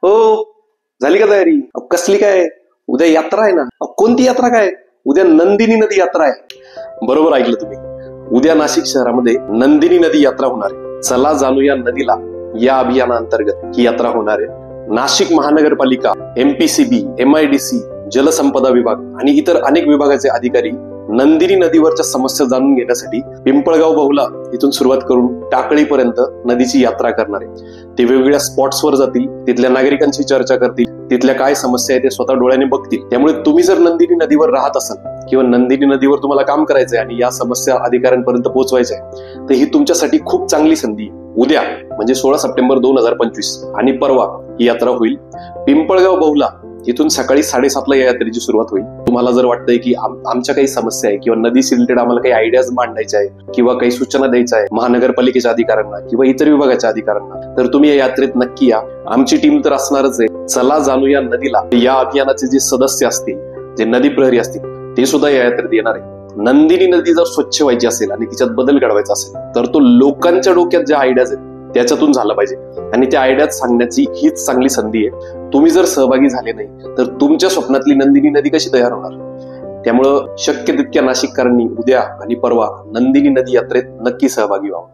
हो, झाली का तयारी? कसली काय? उद्या यात्रा आहे ना. कोणती यात्रा काय? उद्या नंदिनी नदी यात्रा आहे. बरोबर ऐकलं तुम्ही. उद्या नाशिक शहरामध्ये नंदिनी नदी यात्रा होणार आहे. चला जाणूया नदीला या अभियानाअंतर्गत ही यात्रा होणार आहे. नाशिक महानगरपालिका, MPCB, MIDC, जलसंपदा विभाग आणि इतर अनेक विभागाचे अधिकारी नंदिनी नदीवरच्या समस्या जाणून घेण्यासाठी पिंपळगाव बहुला इथून सुरुवात करून टाकळीपर्यंत नदीची यात्रा करणार आहे. ते वेगवेगळ्या स्पॉट्सवर जातील, तिथल्या नागरिकांशी चर्चा करतील, तिथल्या काय समस्या आहे ते स्वतः डोळ्याने बघतील. त्यामुळे तुम्ही जर नंदिनी नदीवर राहत असाल किंवा नंदिनी नदीवर तुम्हाला काम करायचंय आणि या समस्या अधिकाऱ्यांपर्यंत पोहोचवायच्या आहे, तर ही तुमच्यासाठी खूप चांगली संधी आहे. उद्या म्हणजे 16 सप्टेंबर 2025 आणि परवा ही यात्रा होईल. पिंपळगाव बहुला इथून सकाळी 7:30 या यात्रेची सुरुवात होईल. तुम्हाला जर वाटतंय की आमच्या काही समस्या आहे किंवा नदी रिलेटेड आम्हाला काही आयडियाज मांडायच्या आहे किंवा काही सूचना द्यायच्या आहे महानगरपालिकेच्या अधिकाऱ्यांना किंवा इतर विभागाच्या अधिकाऱ्यांना, तर तुम्ही या यात्रेत नक्की या. आमची टीम तर असणारच आहे. चला जाणूया नदीला या अभियानाचे जे सदस्य असतील, जे नदी प्रहरी असतील, ते सुद्धा या यात्रेत येणार आहे. नंदिनी नदी जर स्वच्छ व्हायची असेल आणि तिच्यात बदल घडवायचा असेल तर तो लोकांच्या डोक्यात ज्या आयडियाज आहेत त्याच्यातून झाला पाहिजे आणि त्या आयडियाज सांगण्याची हीच चांगली संधी आहे. तुम्ही जर सहभागी झाले नाही तर तुमच्या स्वप्नातली नंदिनी नदी कशी तयार होणार? त्यामुळं शक्य तितक्या नाशिककरांनी उद्या आणि परवा नंदिनी नदी यात्रेत नक्की सहभागी व्हावं.